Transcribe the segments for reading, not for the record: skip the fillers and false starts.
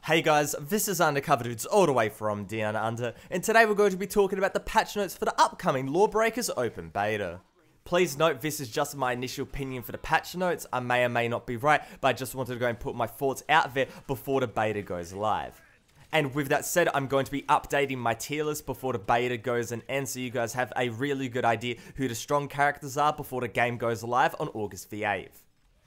Hey guys, this is Undercover Dudes all the way from Down Under, and today we're going to be talking about the patch notes for the upcoming LawBreakers open beta. Please note this is just my initial opinion for the patch notes. I may or may not be right, but I just wanted to go and put my thoughts out there before the beta goes live. And with that said, I'm going to be updating my tier list before the beta goes and ends, so you guys have a really good idea who the strong characters are before the game goes live on August the 8th.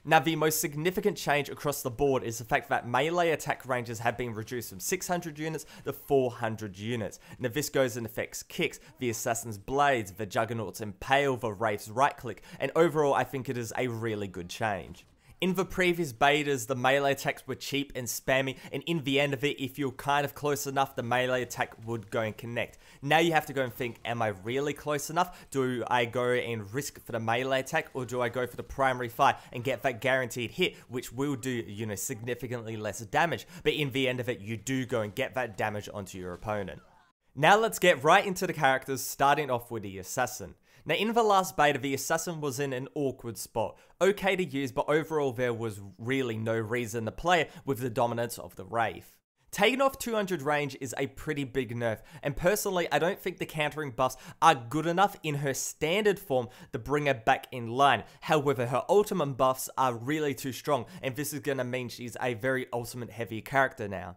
Now, the most significant change across the board is the fact that melee attack ranges have been reduced from 600 units to 400 units. Now, this goes and affects kicks, the assassin's blades, the juggernaut's impale, the wraith's right click, and overall I think it is a really good change. In the previous betas, the melee attacks were cheap and spammy, and in the end of it, if you're kind of close enough, the melee attack would go and connect. Now you have to go and think, am I really close enough? Do I go and risk for the melee attack, or do I go for the primary fight and get that guaranteed hit, which will do, significantly less damage, but in the end of it, you do go and get that damage onto your opponent. Now let's get right into the characters, starting off with the assassin. Now, in the last beta, the assassin was in an awkward spot. Okay to use, but overall there was really no reason to play it with the dominance of the wraith. Taking off 200 range is a pretty big nerf, and personally I don't think the countering buffs are good enough in her standard form to bring her back in line. However, her ultimate buffs are really too strong, and this is going to mean she's a very ultimate heavy character now.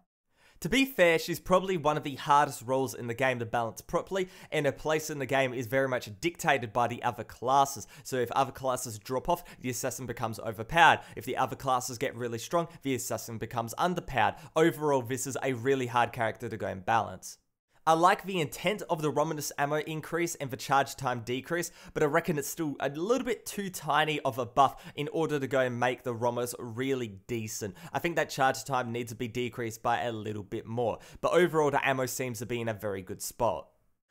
To be fair, she's probably one of the hardest roles in the game to balance properly, and her place in the game is very much dictated by the other classes. So if other classes drop off, the assassin becomes overpowered. If the other classes get really strong, the assassin becomes underpowered. Overall, this is a really hard character to go and balance. I like the intent of the Rominus ammo increase and the charge time decrease, but I reckon it's still a little bit too tiny of a buff in order to go and make the Rominus really decent. I think that charge time needs to be decreased by a little bit more, but overall the ammo seems to be in a very good spot.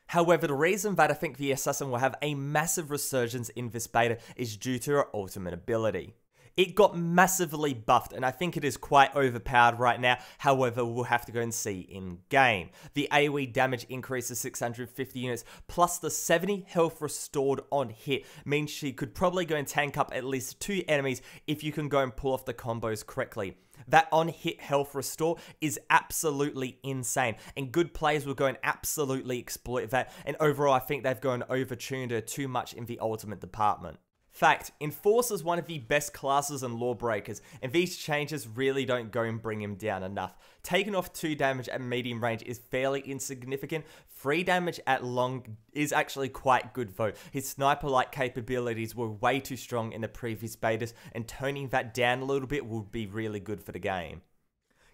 However, the reason that I think the assassin will have a massive resurgence in this beta is due to her ultimate ability. It got massively buffed, and I think it is quite overpowered right now. However, we'll have to go and see in game. The AoE damage increase to 650 units, plus the 70 health restored on hit, means she could probably go and tank up at least 2 enemies if you can go and pull off the combos correctly. That on-hit health restore is absolutely insane, and good players will go and absolutely exploit that, and overall I think they've gone overtuned her too much in the ultimate department. Fact, Enforcer is one of the best classes in LawBreakers, and these changes really don't go and bring him down enough. Taking off 2 damage at medium range is fairly insignificant. 3 damage at long is actually quite good though. His sniper-like capabilities were way too strong in the previous betas, and toning that down a little bit would be really good for the game.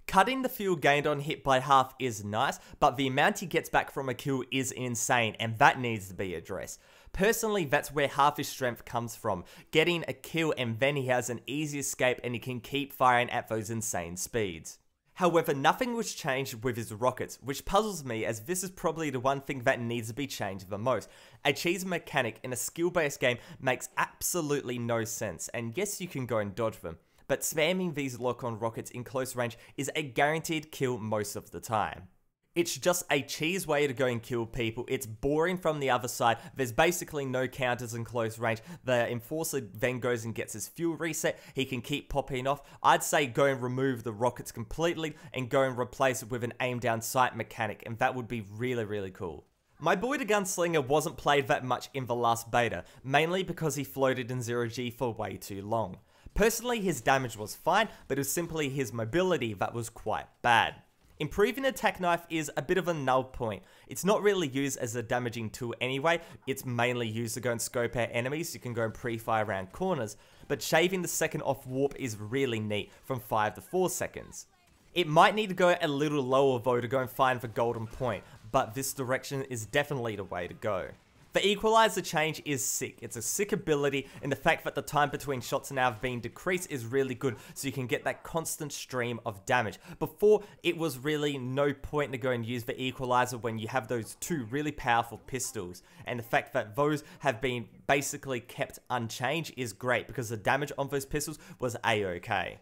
Cutting the fuel gained on hit by half is nice, but the amount he gets back from a kill is insane, and that needs to be addressed. Personally, that's where half his strength comes from, getting a kill, and then he has an easy escape and he can keep firing at those insane speeds. However, nothing was changed with his rockets, which puzzles me as this is probably the one thing that needs to be changed the most. A cheese mechanic in a skill-based game makes absolutely no sense, and yes, you can go and dodge them, but spamming these lock-on rockets in close range is a guaranteed kill most of the time. It's just a cheese way to go and kill people. It's boring from the other side. There's basically no counters in close range. The Enforcer then goes and gets his fuel reset. He can keep popping off. I'd say go and remove the rockets completely and go and replace it with an aim down sight mechanic, and that would be really, really cool. My boy the Gunslinger wasn't played that much in the last beta, mainly because he floated in 0G for way too long. Personally, his damage was fine, but it was simply his mobility that was quite bad. Improving attack knife is a bit of a null point. It's not really used as a damaging tool anyway, it's mainly used to go and scope out enemies, you can go and pre-fire around corners, but shaving the second off warp is really neat, from 5 to 4 seconds. It might need to go a little lower though to go and find the golden point, but this direction is definitely the way to go. The equalizer change is sick. It's a sick ability, and the fact that the time between shots now have been decreased is really good, so you can get that constant stream of damage. Before, it was really no point to go and use the equalizer when you have those 2 really powerful pistols, and the fact that those have been basically kept unchanged is great, because the damage on those pistols was a-okay.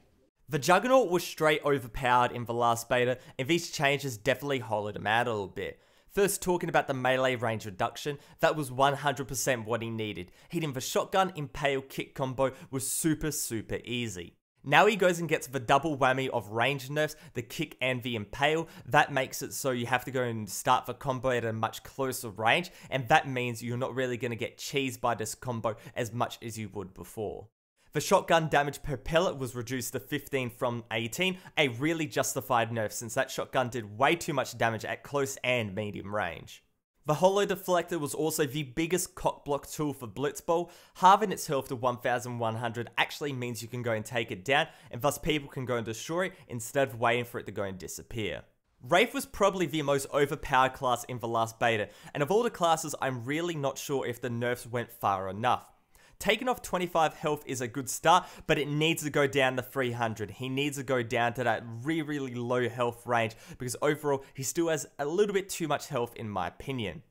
The Juggernaut was straight overpowered in the last beta, and these changes definitely hollowed him out a little bit. First, talking about the melee range reduction, that was 100% what he needed. Hitting the shotgun impale kick combo was super easy. Now he goes and gets the double whammy of range nerfs, the kick and the impale. That makes it so you have to go and start the combo at a much closer range, and that means you're not really going to get cheesed by this combo as much as you would before. The shotgun damage per pellet was reduced to 15 from 18, a really justified nerf since that shotgun did way too much damage at close and medium range. The Holo Deflector was also the biggest cockblock tool for Blitzball. Halving its health to 1100 actually means you can go and take it down, and thus people can go and destroy it instead of waiting for it to go and disappear. Wraith was probably the most overpowered class in the last beta, and of all the classes I'm really not sure if the nerfs went far enough. Taking off 25 health is a good start, but it needs to go down to 300. He needs to go down to that really low health range because overall he still has a little bit too much health in my opinion.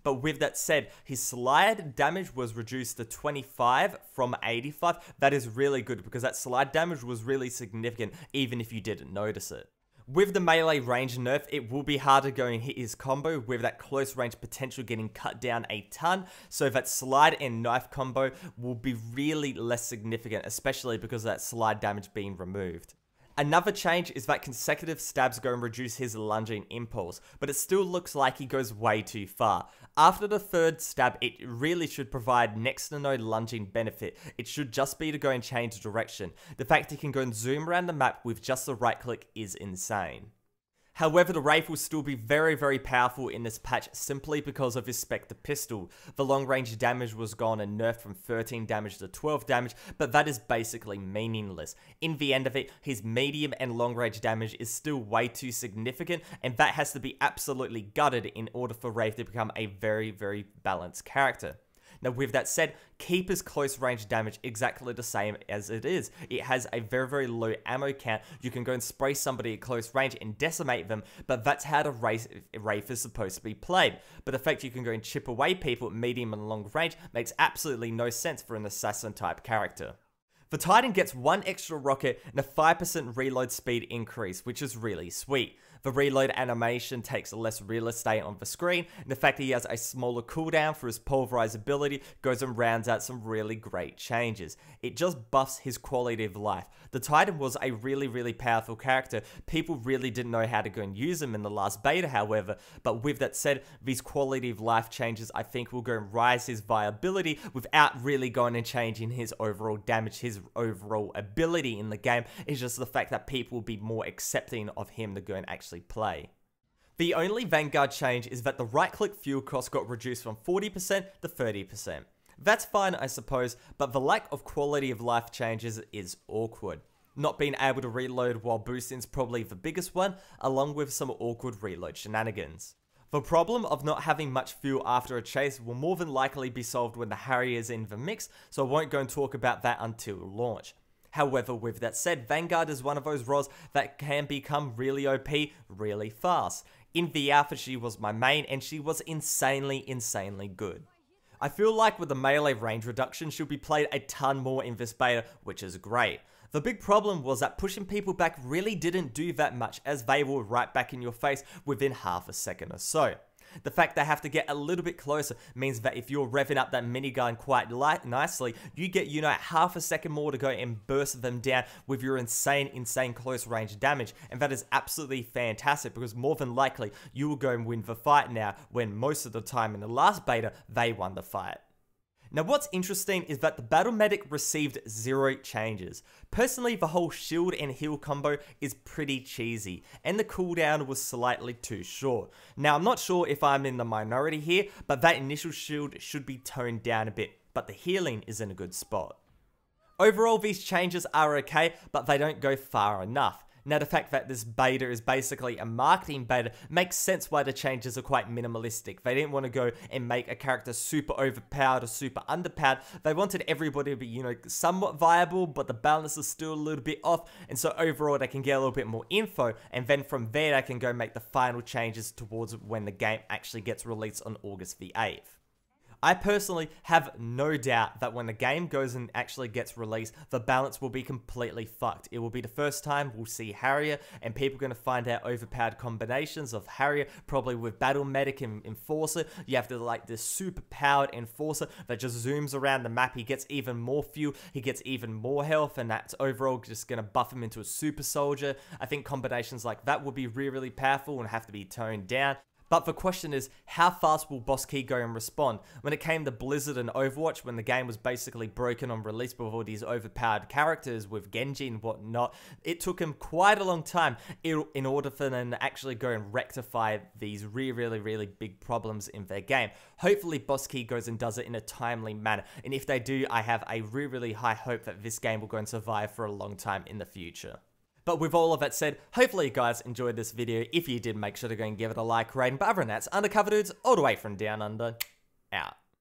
But with that said, his slide damage was reduced to 25 from 85. That is really good because that slide damage was really significant even if you didn't notice it. With the melee range nerf, it will be hard to go and hit his combo with that close range potential getting cut down a ton, so that slide and knife combo will be really less significant, especially because of that slide damage being removed. Another change is that consecutive stabs go and reduce his lunging impulse, but it still looks like he goes way too far. After the third stab, it really should provide next to no lunging benefit. It should just be to go and change direction. The fact he can go and zoom around the map with just the right click is insane. However, the Wraith will still be very powerful in this patch simply because of his Spectre pistol. The long range damage was gone and nerfed from 13 damage to 12 damage, but that is basically meaningless. In the end of it, his medium and long range damage is still way too significant, and that has to be absolutely gutted in order for Wraith to become a very balanced character. Now with that said, keep his close range damage exactly the same as it is. It has a very low ammo count. You can go and spray somebody at close range and decimate them, but that's how the Wraith is supposed to be played. But the fact you can go and chip away people at medium and long range makes absolutely no sense for an assassin type character. The Titan gets one extra rocket and a 5% reload speed increase, which is really sweet. The reload animation takes less real estate on the screen, and the fact that he has a smaller cooldown for his pulverize ability goes and rounds out some really great changes. It just buffs his quality of life. The Titan was a really powerful character. People really didn't know how to go and use him in the last beta, however, but with that said, these quality of life changes I think will go and rise his viability without really going and changing his overall damage, his overall ability in the game. It's just the fact that people will be more accepting of him to go and actually play. The only Vanguard change is that the right-click fuel cost got reduced from 40% to 30%. That's fine, I suppose, but the lack of quality of life changes is awkward. Not being able to reload while boosting is probably the biggest one, along with some awkward reload shenanigans. The problem of not having much fuel after a chase will more than likely be solved when the Harrier is in the mix, so I won't go and talk about that until launch. However, with that said, Vanguard is one of those roles that can become really OP really fast. In the alpha, she was my main, and she was insanely good. I feel like with the melee range reduction, she'll be played a ton more in this beta, which is great. The big problem was that pushing people back really didn't do that much, as they were right back in your face within half a second or so. The fact they have to get a little bit closer means that if you're revving up that minigun quite nicely, you get, half a second more to go and burst them down with your insane close range damage. And that is absolutely fantastic because more than likely you will go and win the fight now, when most of the time in the last beta, they won the fight. Now what's interesting is that the Battle Medic received 0 changes. Personally, the whole shield and heal combo is pretty cheesy, and the cooldown was slightly too short. Now I'm not sure if I'm in the minority here, but that initial shield should be toned down a bit, but the healing is in a good spot. Overall, these changes are okay, but they don't go far enough. Now the fact that this beta is basically a marketing beta makes sense why the changes are quite minimalistic. They didn't want to go and make a character super overpowered or super underpowered. They wanted everybody to be, somewhat viable, but the balance is still a little bit off, and so overall they can get a little bit more info, and then from there they can go make the final changes towards when the game actually gets released on August the 8th. I personally have no doubt that when the game goes and actually gets released, the balance will be completely fucked. It will be the first time we'll see Harrier, and people are going to find out overpowered combinations of Harrier, probably with Battle Medic and Enforcer. You have like this super powered Enforcer that just zooms around the map. He gets even more fuel, he gets even more health, and that's overall just going to buff him into a super soldier. I think combinations like that would be really, really powerful and have to be toned down. But the question is, how fast will Boss Key go and respond? When it came to Blizzard and Overwatch, when the game was basically broken on release with all these overpowered characters with Genji and whatnot, it took him quite a long time in order for them to actually go and rectify these really, really big problems in their game. Hopefully Boss Key goes and does it in a timely manner, and if they do, I have a really high hope that this game will go and survive for a long time in the future. But with all of that said, hopefully you guys enjoyed this video. If you did, make sure to go and give it a like, rating. But other than that, it's Undercover Dudes, all the way from down under, out.